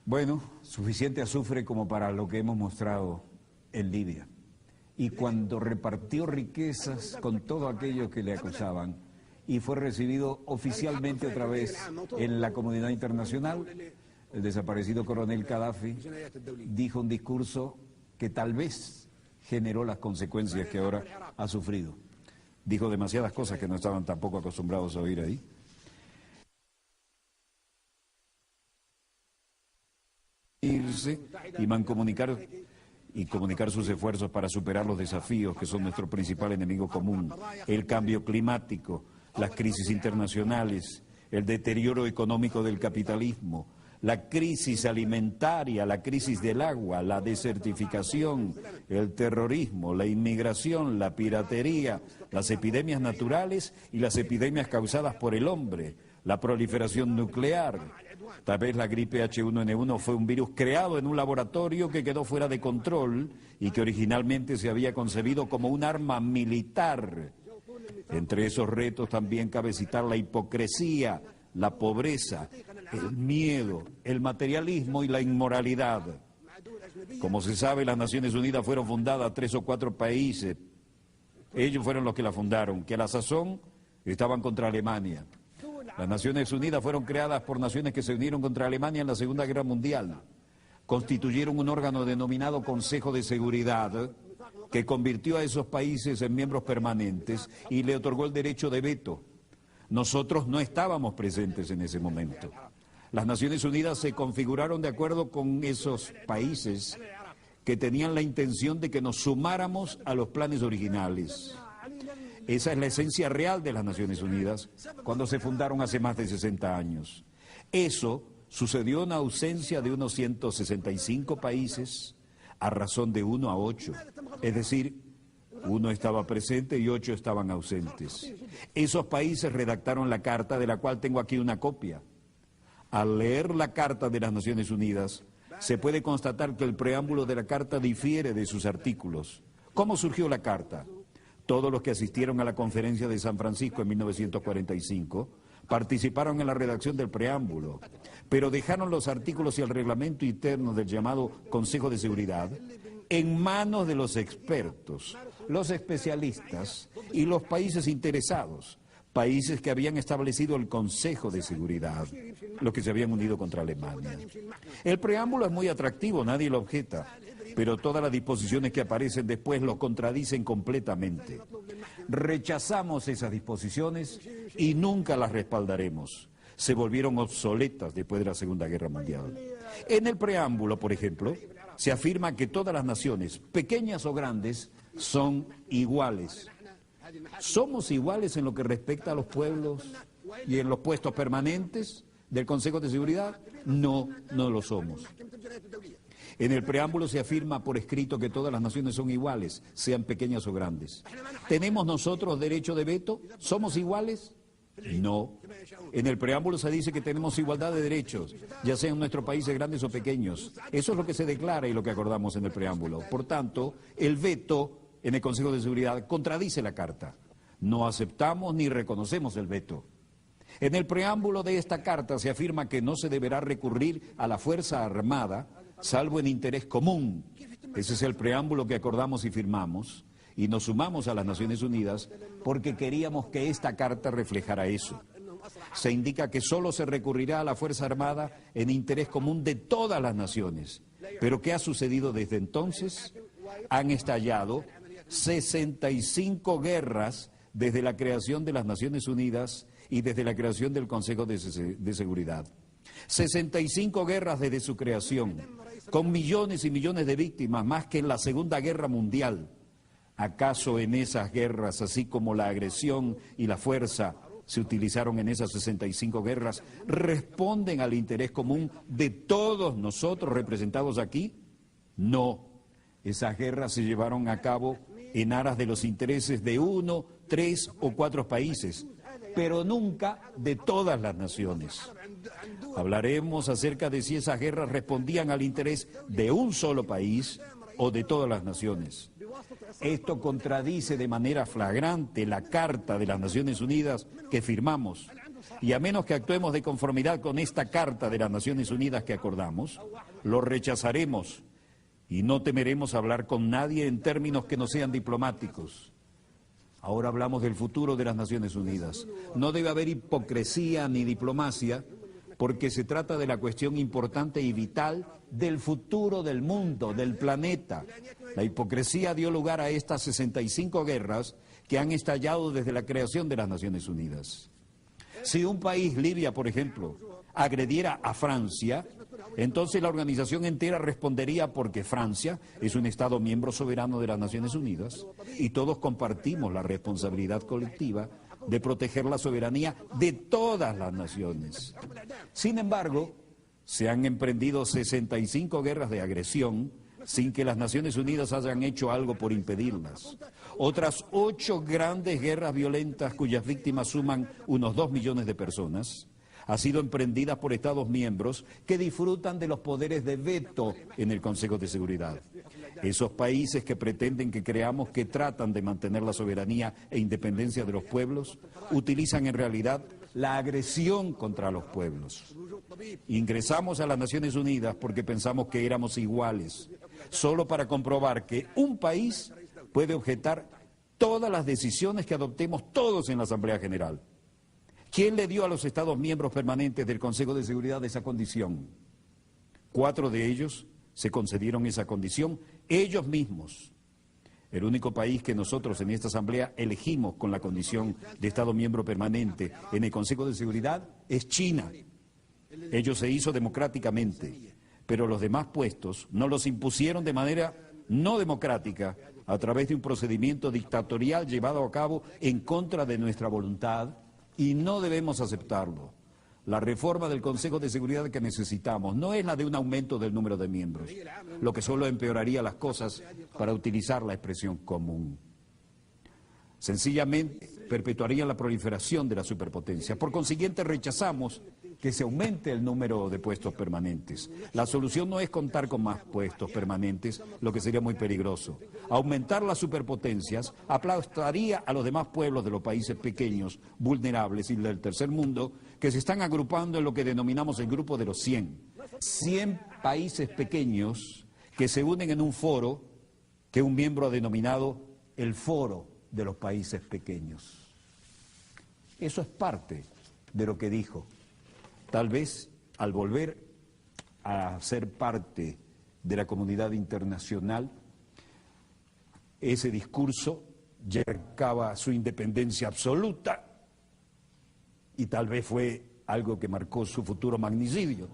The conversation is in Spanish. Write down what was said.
Bueno, suficiente azufre como para lo que hemos mostrado en Libia. Y cuando repartió riquezas con todo aquello que le acusaban y fue recibido oficialmente otra vez en la comunidad internacional, el desaparecido coronel Gaddafi dijo un discurso que tal vez generó las consecuencias que ahora ha sufrido. Dijo demasiadas cosas que no estaban tampoco acostumbrados a oír ahí. Irse y mancomunicar y comunicar sus esfuerzos para superar los desafíos que son nuestro principal enemigo común, el cambio climático, las crisis internacionales, el deterioro económico del capitalismo, la crisis alimentaria, la crisis del agua, la desertificación, el terrorismo, la inmigración, la piratería, las epidemias naturales y las epidemias causadas por el hombre, la proliferación nuclear. Tal vez la gripe H1N1 fue un virus creado en un laboratorio que quedó fuera de control y que originalmente se había concebido como un arma militar. Entre esos retos también cabe citar la hipocresía, la pobreza, el miedo, el materialismo y la inmoralidad. Como se sabe, las Naciones Unidas fueron fundadas 3 o 4 países. Ellos fueron los que la fundaron, que a la sazón estaban contra Alemania. Las Naciones Unidas fueron creadas por naciones que se unieron contra Alemania en la Segunda Guerra Mundial. Constituyeron un órgano denominado Consejo de Seguridad que convirtió a esos países en miembros permanentes y le otorgó el derecho de veto. Nosotros no estábamos presentes en ese momento. Las Naciones Unidas se configuraron de acuerdo con esos países que tenían la intención de que nos sumáramos a los planes originales. Esa es la esencia real de las Naciones Unidas cuando se fundaron hace más de 60 años. Eso sucedió en ausencia de unos 165 países a razón de 1 a 8. Es decir, 1 estaba presente y 8 estaban ausentes. Esos países redactaron la carta, de la cual tengo aquí una copia. Al leer la Carta de las Naciones Unidas, se puede constatar que el preámbulo de la carta difiere de sus artículos. ¿Cómo surgió la carta? Todos los que asistieron a la conferencia de San Francisco en 1945 participaron en la redacción del preámbulo, pero dejaron los artículos y el reglamento interno del llamado Consejo de Seguridad en manos de los expertos, los especialistas y los países interesados, países que habían establecido el Consejo de Seguridad, los que se habían unido contra Alemania. El preámbulo es muy atractivo, nadie lo objeta, pero todas las disposiciones que aparecen después lo contradicen completamente. Rechazamos esas disposiciones y nunca las respaldaremos. Se volvieron obsoletas después de la Segunda Guerra Mundial. En el preámbulo, por ejemplo, se afirma que todas las naciones, pequeñas o grandes, son iguales. ¿Somos iguales en lo que respecta a los pueblos y en los puestos permanentes del Consejo de Seguridad? No, no lo somos. En el preámbulo se afirma por escrito que todas las naciones son iguales, sean pequeñas o grandes. ¿Tenemos nosotros derecho de veto? ¿Somos iguales? No. En el preámbulo se dice que tenemos igualdad de derechos, ya sean nuestros países grandes o pequeños. Eso es lo que se declara y lo que acordamos en el preámbulo. Por tanto, el veto en el Consejo de Seguridad contradice la Carta. No aceptamos ni reconocemos el veto. En el preámbulo de esta Carta se afirma que no se deberá recurrir a la Fuerza Armada, salvo en interés común. Ese es el preámbulo que acordamos y firmamos, y nos sumamos a las Naciones Unidas porque queríamos que esta Carta reflejara eso. Se indica que solo se recurrirá a la Fuerza Armada en interés común de todas las naciones. Pero ¿qué ha sucedido desde entonces? Han estallado 65 guerras desde la creación de las Naciones Unidas y desde la creación del Consejo de Seguridad. 65 guerras desde su creación, con millones y millones de víctimas, más que en la Segunda Guerra Mundial. ¿Acaso en esas guerras, así como la agresión y la fuerza se utilizaron en esas 65 guerras, responden al interés común de todos nosotros representados aquí? No. Esas guerras se llevaron a cabo en aras de los intereses de 1, 3 o 4 países, pero nunca de todas las naciones. Hablaremos acerca de si esas guerras respondían al interés de un solo país o de todas las naciones. Esto contradice de manera flagrante la Carta de las Naciones Unidas que firmamos. Y a menos que actuemos de conformidad con esta Carta de las Naciones Unidas que acordamos, lo rechazaremos y no temeremos hablar con nadie en términos que no sean diplomáticos. Ahora hablamos del futuro de las Naciones Unidas. No debe haber hipocresía ni diplomacia, porque se trata de la cuestión importante y vital del futuro del mundo, del planeta. La hipocresía dio lugar a estas 65 guerras que han estallado desde la creación de las Naciones Unidas. Si un país, Libia, por ejemplo, agrediera a Francia, entonces la organización entera respondería porque Francia es un Estado miembro soberano de las Naciones Unidas y todos compartimos la responsabilidad colectiva de proteger la soberanía de todas las naciones. Sin embargo, se han emprendido 65 guerras de agresión sin que las Naciones Unidas hayan hecho algo por impedirlas. Otras 8 grandes guerras violentas cuyas víctimas suman unos 2 millones de personas han sido emprendidas por Estados miembros que disfrutan de los poderes de veto en el Consejo de Seguridad. Esos países que pretenden que creamos que tratan de mantener la soberanía e independencia de los pueblos, utilizan en realidad la agresión contra los pueblos. Ingresamos a las Naciones Unidas porque pensamos que éramos iguales, solo para comprobar que un país puede objetar todas las decisiones que adoptemos todos en la Asamblea General. ¿Quién le dio a los Estados miembros permanentes del Consejo de Seguridad esa condición? 4 de ellos se concedieron esa condición ellos mismos. El único país que nosotros en esta Asamblea elegimos con la condición de Estado miembro permanente en el Consejo de Seguridad es China. Ello se hizo democráticamente, pero los demás puestos nos los impusieron de manera no democrática a través de un procedimiento dictatorial llevado a cabo en contra de nuestra voluntad y no debemos aceptarlo. La reforma del Consejo de Seguridad que necesitamos no es la de un aumento del número de miembros, lo que solo empeoraría las cosas para utilizar la expresión común. Sencillamente perpetuaría la proliferación de la superpotencia. Por consiguiente, rechazamos que se aumente el número de puestos permanentes. La solución no es contar con más puestos permanentes, lo que sería muy peligroso. Aumentar las superpotencias aplastaría a los demás pueblos de los países pequeños, vulnerables y del tercer mundo, que se están agrupando en lo que denominamos el grupo de los 100. 100 países pequeños que se unen en un foro que un miembro ha denominado el Foro de los Países Pequeños. Eso es parte de lo que dijo. Tal vez al volver a ser parte de la comunidad internacional, ese discurso ya marcaba su independencia absoluta y tal vez fue algo que marcó su futuro magnicidio.